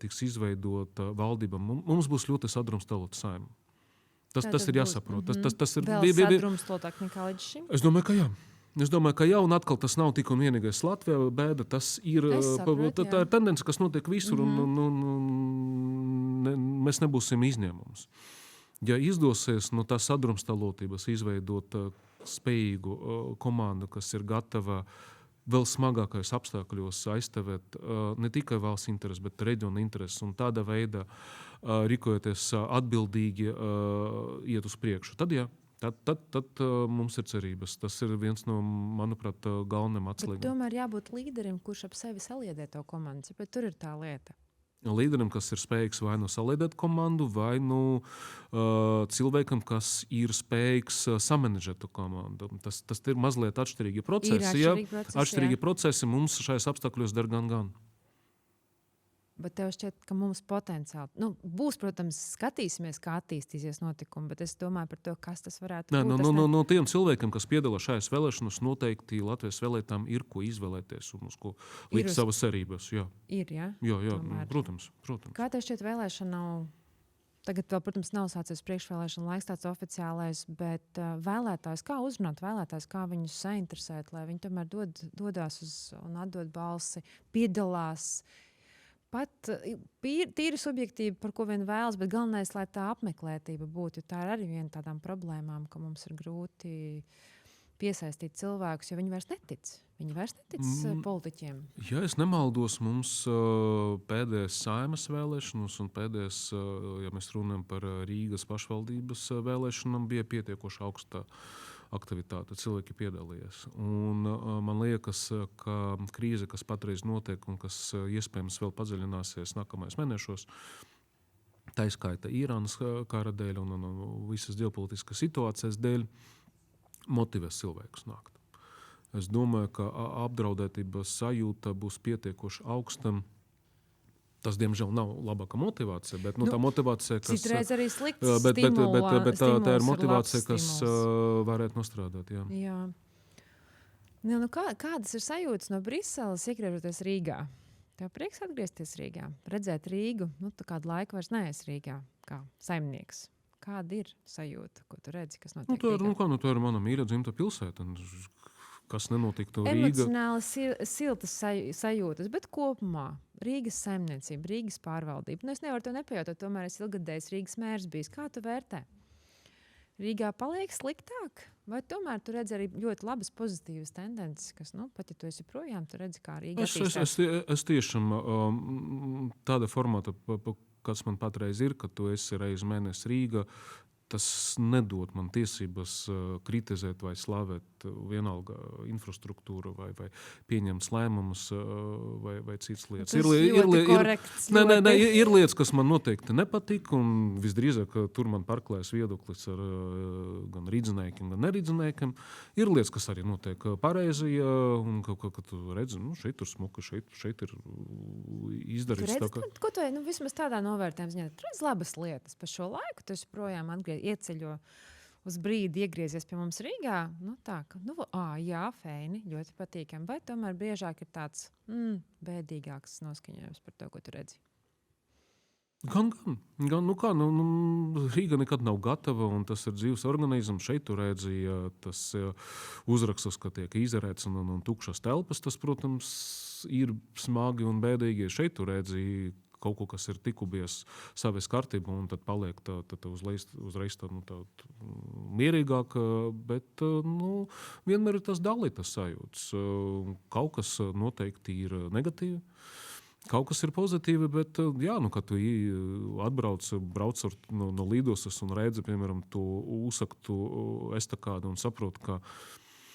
tiks izveidota valdība. Mums būs ļoti sadrumstalota saima. Tas ir jāsaprot. Tas ir vēl sadrumstalotāk nekā līdz šim? Es domāju, ka jā, un atkal tas nav tik un vienīgais Latvijā bēda. Tas ir, tā ir tendence, kas notiek visur, un mēs nebūsim izņēmums. Ja izdosies no tās sadrumstalotības izveidot spējīgu komandu, kas ir gatava vēl smagākajos apstākļos aizstāvēt ne tikai valsts intereses, bet reģiona intereses, un tādā veidā rīkojoties atbildīgi iet uz priekšu. Tad mums ir cerības. Tas ir viens no, manuprāt, galvenajiem atslēgiem. Tomēr jābūt līderim, kurš ap sevi saliedē to komandu, bet tur ir tā lieta. Līderim, kas ir spējīgs vai nu saliedēt komandu, vai nu cilvēkam, kas ir spējīgs samanedžēt to komandu. Tas ir mazliet atšķirīgi procesi. Atšķirīgi procesi mums šajos apstākļos der gan. Bet tev šķiet, ka mums potenciāli būs, protams, skatīsimies, kā attīstīsies notikumi, bet es domāju par to, kas tas varētu būt. No tiem cilvēkiem, kas piedalās šajās vēlēšanās, noteikti Latvijas vēlētājiem ir ko izvēlēties un uz ko likt savas cerības. Jā. Ir, jā? Jā, protams. Kā tev šķiet vēlēšana tagad vēl, protams, nav sācies priekšvēlēšana laiks tāds oficiālais, bet vēlētājs, kā uzrunāt vēlētājs, kā viņus sainteresēt, lai viņi tomēr dodās un atdod balsi, piedalās. Pat tīri subjektīvi, par ko vien vēlas, bet galvenais, lai tā apmeklētība būtu. Tā ir arī viena no tādām problēmām, ka mums ir grūti piesaistīt cilvēkus, jo viņi vairs netic. Viņi vairs netic politiķiem. Ja es nemaldos, mums pēdējais Saeimas vēlēšanas un pēdējais, ja mēs runājam par Rīgas pašvaldības vēlēšanām, bija pietiekoši augsta aktivitāte, cilvēki piedalījās. Un man liekas, ka krīze, kas patreiz notiek un kas iespējams vēl padziļināsies nākamais mēnešos, tā izskaita Irānas kara dēļ un visas ģeopolitiskas situācijas dēļ, motivēs cilvēkus nākt. Es domāju, ka apdraudētības sajūta būs pietiekoši augsta. Tas, diemžēl, nav labāka motivācija, bet tā motivācija, kas... Citreiz arī slikts bet tā ir motivācija, kas varētu nostrādāt. Jā. Kādas ir sajūtas no Briseles, iegriežoties Rīgā? Tev prieks atgriezties Rīgā? Redzēt Rīgu? Tu kādu laiku vairs neesi Rīgā, kā saimnieks. Kāda ir sajūta, ko tu redzi, kas notiek Rīgā? Tā ir mana mīļa dzimta pilsēta. Kas nenotiktu Rīgā. Emocionāli siltas sajūtas, bet kopumā Rīgas saimniecība, Rīgas pārvaldība. Es nevaru to nepajautāt, tomēr es ilgadējis Rīgas mērs bijis. Kā tu vērtē? Rīgā paliek sliktāk? Vai tomēr tu redzi arī ļoti labas pozitīvas tendences, kas, pat ja tu esi projām, tu redzi, kā Rīga attīstās? Es tiešām tāda formāta, kas man patreiz ir, ka tu esi reiz mēnesi Rīga, tas nedod man tiesības kritizēt vai slavēt vienalga infrastruktūru vai pieņemt lēmumus vai citas lietas. Ir lietas, kas man noteikti nepatīk, un visdrīzāk tur man pārklājas viedoklis ar gan rīdziniekiem, gan neridziniekiem. Ir lietas, kas arī notiek pareizi, un ka tu redzi, šeit tur smuka, šeit ir izdarīts. Ko tu vismaz tādā novērtējumā ziņā? Tu redz labas lietas par šo laiku, tu esi projām ieceļo uz brīdi iegriezies pie mums Rīgā. Jā, feini, ļoti patīkami. Vai tomēr biežāk ir tāds bēdīgāks noskaņojums par to, ko tu redzi? Gan. Rīga nekad nav gatava, un tas ir dzīves organisms. Šeit tu redzi, tas uzrakstus, ka tiek izarēts un tukšas telpas, tas, protams, ir smagi un bēdīgi. Šeit tu redzi kaut ko, kas ir tikubies savas kārtībā, un tad paliek uzreiz mierīgāk, bet vienmēr ir tas dalītas sajūtas. Kaut kas noteikti ir negatīvi, kaut kas ir pozitīvi, bet kad tu brauc no lidostas un redzi, piemēram, to uzsaktu estakādu un saproti, ka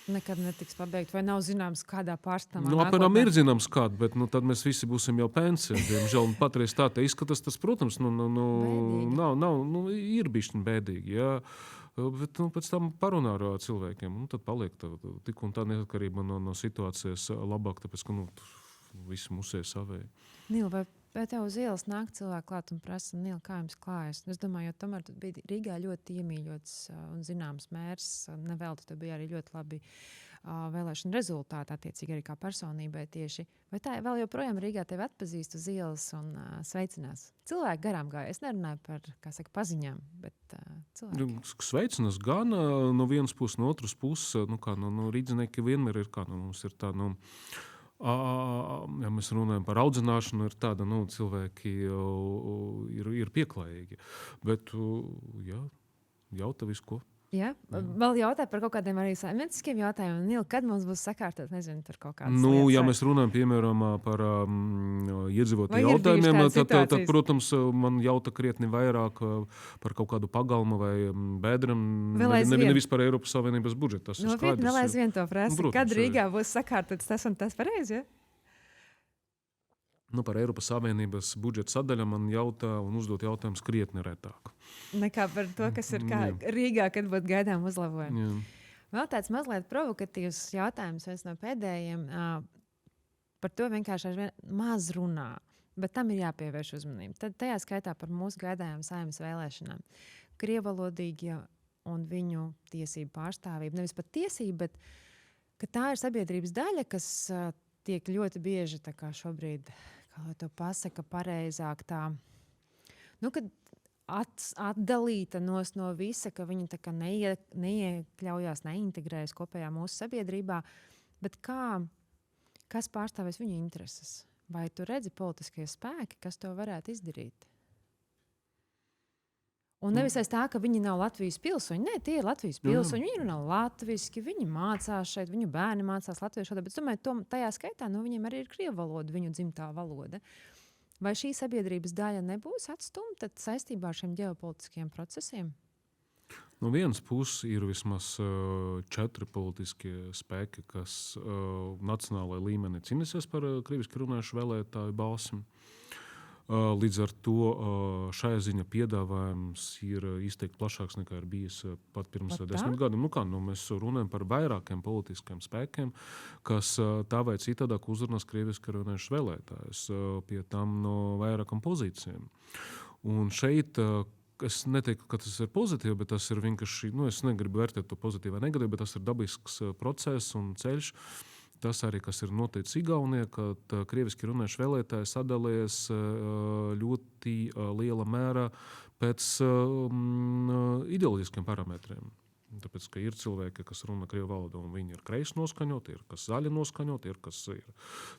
nekad netiks pabeigt, vai nav zināms, kādā pārstāvā? Apmēram ir zināms, kāda, bet tad mēs visi būsim jau pensijā. Diemžēl patreiz tā izskatās, tas, protams, ir bišķiņ bēdīgi. Jā. Bet pēc tam parunā ar cilvēkiem, tad paliek tik un tā neatkarība no situācijas labāk, tāpēc, ka visi musēja savēji. Nīl, vai tev uz ielas nāk cilvēki klāt un prasa, Nīl, kā jums klājas? Es domāju, jo tomēr tu biji Rīgā ļoti iemīļots un zināms mērs. Nevelti tu bija arī ļoti labi vēlēšana rezultāti, attiecīgi arī kā personībai tieši. Vai tā vēl joprojām Rīgā tevi atpazīst uz ielas un sveicinās? Cilvēki garām gāja. Es nerunāju par, paziņām, bet cilvēki. Sveicinās gan no vienas puses, no otras puses. Rīdzinieki vienmēr ir mums ir tā, ja mēs runājam par audzināšanu, ir tāda, cilvēki ir pieklājīgi. Bet, jauta visu ko. Jā? Vēl jautāju par kaut kādiem arī saimnieciskiem jautājumiem. Nīl, kad mums būs sakārtot, nezinu, par kaut kādas lietas? Ja mēs runājam, piemēram, par iedzīvotāju jautājumiem, tad, protams, man jauta krietni vairāk par kaut kādu pagalmu vai bēdram, nevis par Eiropas Savienības budžetu. Tas ir skaidrs. Vēl aizvien to prasa. Kad Rīgā būs sakārtots tas un tas pareizi, ja? Par Eiropas Savienības budžeta sadaļu man jautā un uzdot jautājumus krietni retāk. Nekā par to, kas ir Rīgā, kad būtu gaidām uzlabojumi. Jā. Vēl tāds mazliet provokatīvs jautājums, viens no pēdējiem. Par to vienkārši maz runā, bet tam ir jāpievērš uzmanība. Tad tajā skaitā par mūsu gaidājām Saeimas vēlēšanām. Krievalodīgie un viņu tiesību pārstāvība. Nevis pat tiesība, bet ka tā ir sabiedrības daļa, kas tiek ļoti bieži tā kā šobrīd, kā lai to pasaka pareizāk tā, kad atdalīta no visa, ka viņi tā kā neiekļaujās, neintegrējas kopējā mūsu sabiedrībā, bet kas pārstāvēs viņu intereses? Vai tu redzi politiskie spēki, kas to varētu izdarīt? Un nevis aiz tā, ka viņi nav Latvijas pilsoņi. Nē, tie ir Latvijas pilsoņi. Viņi runā latviski, viņi mācās šeit, viņu bērni mācās latviešu valodā, bet es domāju, tajā skaitā viņiem arī ir krievu valoda, viņu dzimtā valoda. Vai šī sabiedrības daļa nebūs atstumta saistībā ar šiem ģeopolitiskiem procesiem? No vienas puses ir vismaz 4 politiskie spēki, kas nacionālajā līmenī cīnīsies par krieviski runājušu vēlētāju balsim. Līdz ar to šajā ziņā piedāvājums ir izteikti plašāks nekā ir bijis pat pirms 10 gadiem. Mēs runājam par vairākiem politiskiem spēkiem, kas tā vai citādāk uzrunās krieviski runājušus vēlētājus pie tam no vairākām pozīcijām. Un šeit es neteiktu, ka tas ir pozitīvi, bet tas ir vienkārši, es negribu vērtēt to pozitīvi vai negatīvi, bet tas ir dabisks process un ceļš. Tas arī, kas ir noticis Igaunijā, kad krieviski runājuši vēlētāji sadalījies ļoti liela mērā pēc ideoloģiskiem parametriem. Tāpēc, ka ir cilvēki, kas runā krievu valodā, un viņi ir kreisi noskaņoti, ir kas zaļi noskaņoti, ir kas ir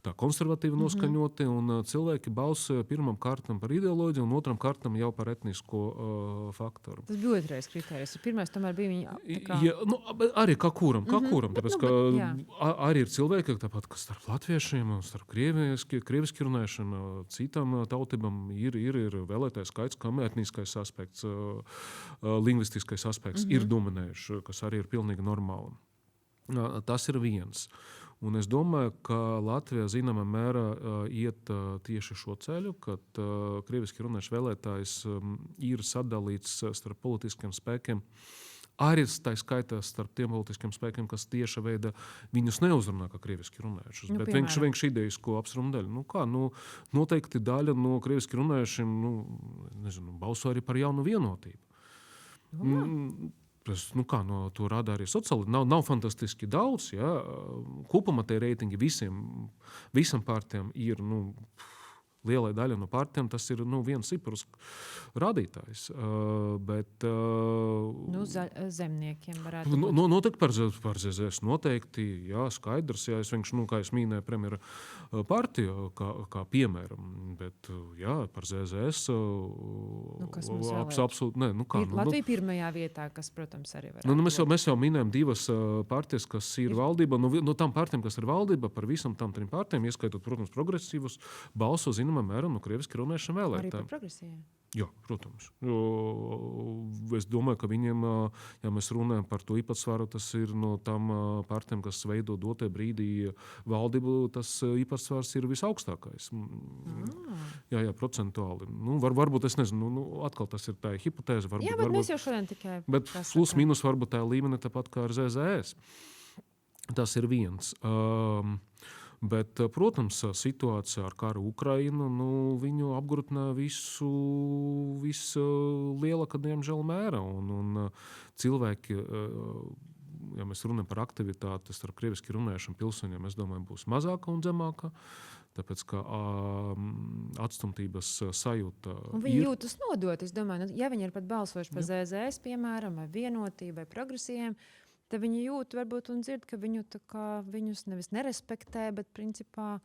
tā konservatīvi noskaņoti, un cilvēki balso pirmam kārtam par ideoloģiju, un otram kārtam jau par etnisko faktoru. Tas bija otrais kriterijs. Pirmais tomēr bija viņa Ja, nu, arī kā kuram, tāpēc, jā. arī ir cilvēki, tāpat, kas starp latviešiem un starp krieviski runājušiem citām tautībām ir vēlētājs skaits, kam etniskais aspekts, lingvistiskais aspekts ir dominējuši, kas arī ir pilnīgi normāli. Tas ir viens. Un es domāju, ka Latvijā zināmā mērā iet tieši šo ceļu, kad krieviski runājušs vēlētājs ir sadalīts starp politiskiem spēkiem. Arī tā skaitā starp tiem politiskiem spēkiem, kas tieša veidā viņus neuzrunā kā krieviski runājušus, bet vienkārši idejisko apsvērumu dēļ. Noteikti daļa no krieviski runājušiem balso arī par jaunu vienotību. To rada arī sociāli. Nav fantastiski daudz. Ja? Kopumā tie reitingi visam partijām ir lielai daļai no partijām. Tas ir viens cipars rādītājs. Bet zemniekiem varētu būt. Noteikti par ZZS. Noteikti, jā, skaidrs. Jā, es vienkārši, kā es minēju, premjera partiju kā piemēram. Bet, jā, par ZZS absolūti. Latvija pirmajā vietā, kas, protams, arī var. Mēs jau minējam divas partijas, kas ir valdība. No tām partijām, kas ir valdība, par visam tām trim partijām, ieskaitot, protams, progresīvus, balso zināmā mērā no krieviski runājušiem vēlētājiem. Arī par progresīviem. Jā, protams. Es domāju, ka viņiem, ja mēs runājam par to īpatsvaru, tas ir no tām partijām, kas veido dotajā brīdī valdību, tas īpatsvars ir visaugstākais. Jā, procentuāli. Varbūt es nezinu, atkal tas ir tā hipotēze. Bet mēs jau šodien tikai... Bet plus mīnus varbūt tā līmeni tāpat kā ar ZZS. Tas ir viens. Bet, protams, situācija ar karu Ukrainu, viņu apgrūtina vislielākā, diemžēl, mērā. Un cilvēki, ja mēs runājam par aktivitāti starp krieviski runājušiem pilsoņiem, es domāju, būs mazāka un zemāka. Tāpēc, ka atstumtības sajūta viņi jūtas nodot. Es domāju, ja viņi ir pat balsojuši par ZZS, piemēram, vai vienotību, vai progresīviem, tad viņi jūt varbūt un dzird, ka viņus nevis nerespektē, bet principā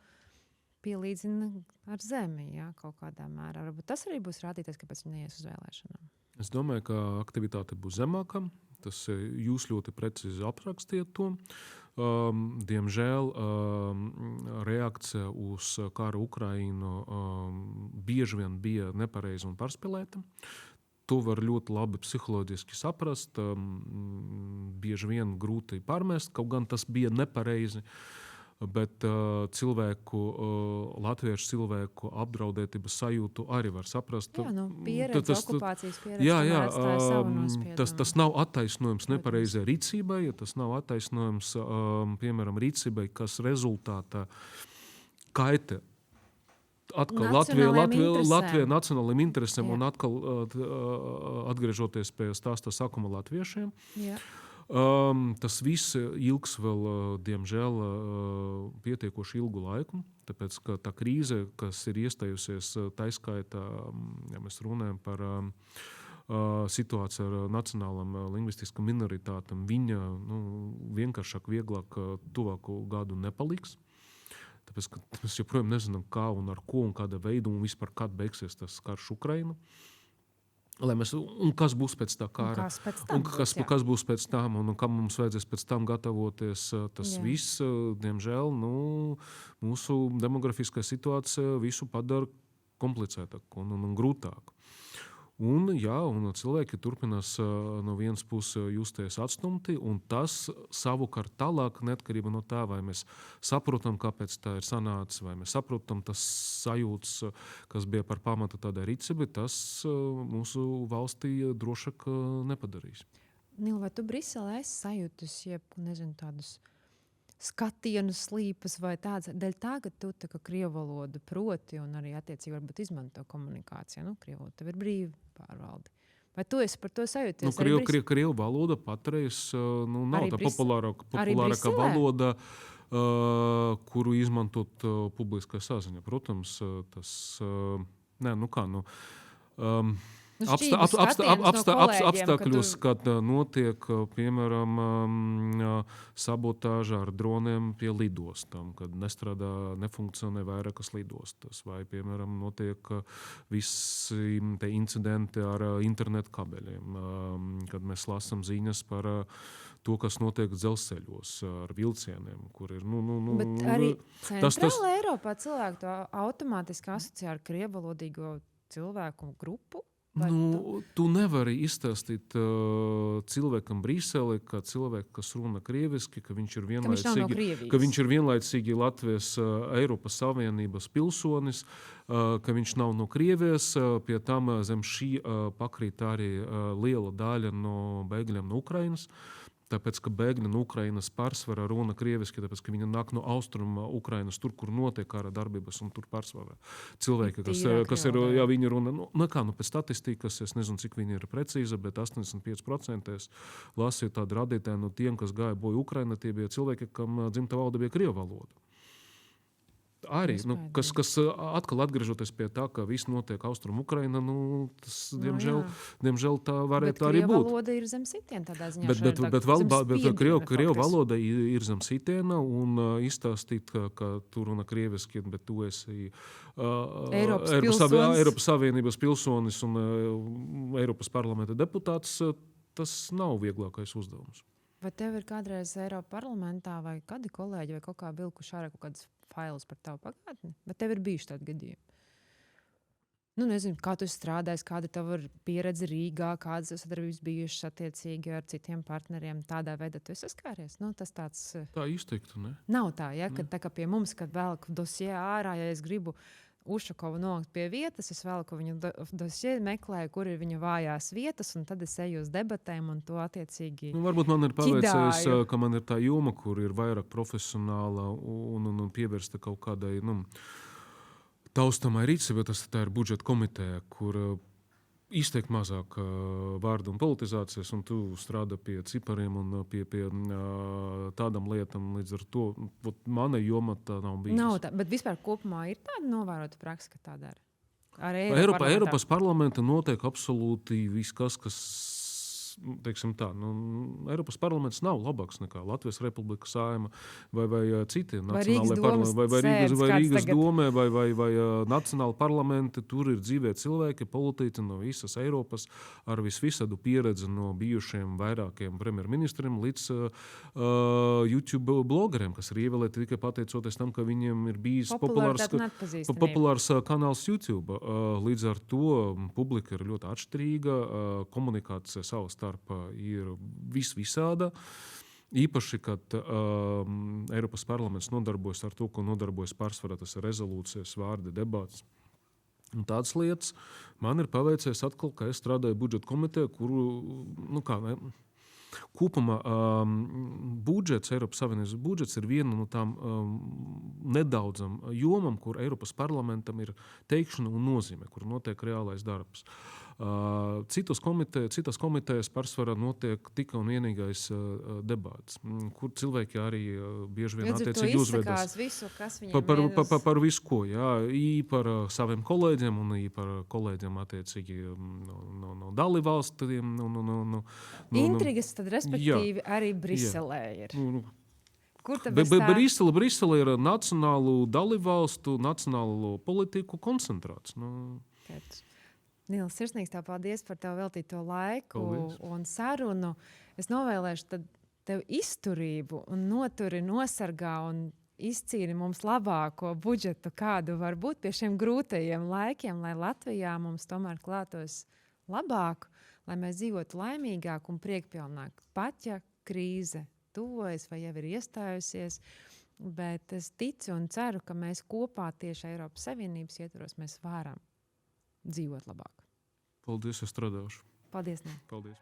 pielīdzina ar zemi, jā, kaut kādā mērā. Varbūt tas arī būs rādītājs, kāpēc viņi neies uz vēlēšanām. Es domāju, ka aktivitāte būs zemāka. Tas jūs ļoti precīzi aprakstiet to. Diemžēl reakcija uz karu Ukrainu bieži vien bija nepareiza un pārspēlēta. To var ļoti labi psiholoģiski saprast. Bieži vien grūti pārmest, kaut gan tas bija nepareizi. Bet latviešu cilvēku apdraudētības sajūtu arī var saprast. Jā, pieredze, okupācijas pieredze. Tas nav attaisnojums nepareizai rīcībai, tas nav attaisnojums, piemēram, rīcībai, kas rezultātā kaita atkal Latvijai nacionālajiem interesēm un atkal atgriežoties pie stāsta sākuma latviešiem. Jā. Tas viss ilgs vēl, diemžēl, pietiekoši ilgu laiku, tāpēc, ka tā krīze, kas ir iestājusies taiskaitā, ja mēs runājam par situāciju ar nacionālām lingvistiskām minoritātēm, viņa vienkāršāk, vieglāk tuvāku gadu nepaliks. Tāpēc, ka mēs joprojām nezinām, kā un ar ko un kāda veida un vispār kad beigsies tas karš Ukrainu. Un kas būs pēc tā kara, kas būs pēc tam, un kam mums vajadzēs pēc tam gatavoties. Tas viss, diemžēl, mūsu demografiskā situācija visu padara komplicētāku un grūtāku. Un cilvēki turpinās no vienas puses justies atstumti, un tas savukārt tālāk, neatkarībā no tā, vai mēs saprotam, kāpēc tā ir sanācis, vai mēs saprotam tas sajūts, kas bija par pamatu tādai rīcībai, tas mūsu valstī drošāk nepadarīs. Nil, vai tu Briselē esi sajūtis, tādus skatienus, slīpas vai tāds, dēļ tā, ka tu tā kā krievu valodu proti un arī attiecīgi varbūt izmanto komunikāciju, krievu valoda tev ir brīva pārvalde. Vai tu esi par to sajūties? Krievu valoda patreiz nav tā populārākā valoda, kuru izmantot publiskā saziņā. Protams, tas Nu, šķīgu skatiens no kolēģiem, apstākļos, ka kad notiek, piemēram, sabotāža ar droniem pie lidostām, kad nefunkcionē vairākas lidostas, vai, piemēram, notiek visi te incidenti ar internetu kabeļiem, kad mēs lasām ziņas par to, kas notiek dzelzceļos ar vilcieniem, kur ir, Bet arī centrāla Eiropā cilvēki to automātiski asociē ar krievalodīgo cilvēku grupu? Tu nevari izstāstīt cilvēkam Brīselē, ka cilvēks, kas runā krieviski, ka viņš ir vienlaicīgi Latvijas Eiropas Savienības pilsonis, ka viņš nav no Krievijas, pie tam zem šī pakrīt arī liela daļa no bēgļiem no Ukrainas. Tāpēc, ka bēgļi no Ukrainas pārsvarā runa krieviski, tāpēc, ka viņi nāk no austruma Ukrainas, tur, kur notiek kara darbības, un tur pārsvarā cilvēki, kas ir, jā, viņi runa, pēc statistikas, es nezinu, cik viņi ir precīza, bet 85% lasīju tādu radītāju no tiem, kas gāja boju Ukraina, tie bija cilvēki, kam dzimta valoda bija krievu valoda. Arī, kas atkal atgriežoties pie tā, ka viss notiek Austrum Ukraina, tas, diemžēl tā varētu arī būt. Bet krievu valoda ir zem sitiena tādā ziņā. Bet krievu valoda ir zem sitiena, un izstāstīt, ka tu runa krieviski, bet tu esi Eiropas Savienības pilsonis un Eiropas parlamenta deputāts, tas nav vieglākais uzdevums. Vai tev ir kādreiz Eiropa parlamentā vai kādi kolēģi vai kaut kā vilkuši ārā kaut kādas failus par tavu pagātni? Vai tev ir bijuši tādi gadījumi? Nezinu, kā tu strādājies, kāda tev ir pieredze Rīgā, kādas sadarbības bijušas attiecīgi ar citiem partneriem, tādā veidā tu esi saskāries? Tas tāds... Tā izteiktu, ne? Nav tā, ja? Kad tā kā pie mums, kad velku dosie ārā, ja es gribu Ušakovu nolikt pie vietas, es velku viņu dosie, meklēju, kur ir viņa vājās vietas, un tad es eju uz debatēm un to attiecīgi varbūt man ir paveicies, ka man ir tā joma, kur ir vairāk profesionāla un pievērsta kaut kādai taustamai rīcībai, tā ir budžeta komiteja, kur izteikt mazāk vārdu un politizācijas, un tu strādā pie cipariem un pie tādām lietām. Līdz ar to mana joma tā nav bijusi. Nav tā, bet vispār kopumā ir tāda novērota praksa, ka tā dara? Eiropas parlamenta notiek absolūti viss, kas teiksim tā, Eiropas parlaments nav labāks nekā Latvijas Republikas Saeima vai citi nacionālajie parlamenti, vai Rīgas domē, vai nacionāli parlamenti. Tur ir dzīvē cilvēki, politiķi no visas Eiropas ar visvisādu pieredzi no bijušiem vairākiem premjerministriem līdz YouTube blogeriem, kas ir ievēlēti tikai pateicoties tam, ka viņiem ir bijis populārs kanāls YouTube. Līdz ar to publika ir ļoti atšķirīga, komunikācija savas ir visāda. Īpaši, kad Eiropas parlaments nodarbojas ar to, ko nodarbojas pārsvarā, tas ir rezolūcijas, vārdi, debats un tādas lietas. Man ir paveicies atkal, ka es strādāju budžeta komitejā, kuru, kopumā budžets, Eiropas Savienības budžets ir viena no tām nedaudzam jomam, kur Eiropas parlamentam ir teikšana un nozīme, kur notiek reālais darbs. Citas komitejas pārsvarā notiek tikai un vienīgais debats, kur cilvēki arī bieži vien attiecīgi uzvedas par visu ko, par saviem kolēģiem un par kolēģiem attiecīgi no dalībvalstīm. Intrigas tad respektīvi arī Briselē ir. Brisele ir nacionālu dalībvalstu, nacionālo politiku koncentrāts. Nīls, sirsnīgs tev paldies par tev veltīto laiku un sarunu. Es novēlēšu tev izturību un nosargā un izcīni mums labāko budžetu, kādu var būt pie šiem grūtajiem laikiem, lai Latvijā mums tomēr klātos labāk, lai mēs dzīvotu laimīgāk un priekpilnāk. Pat ja krīze tuvojas vai jau ir iestājusies, bet es ticu un ceru, ka mēs kopā tieši Eiropas Savienības ietvaros mēs varam dzīvot labāk. Paldies, es strādāšu. Paldies. Paldies.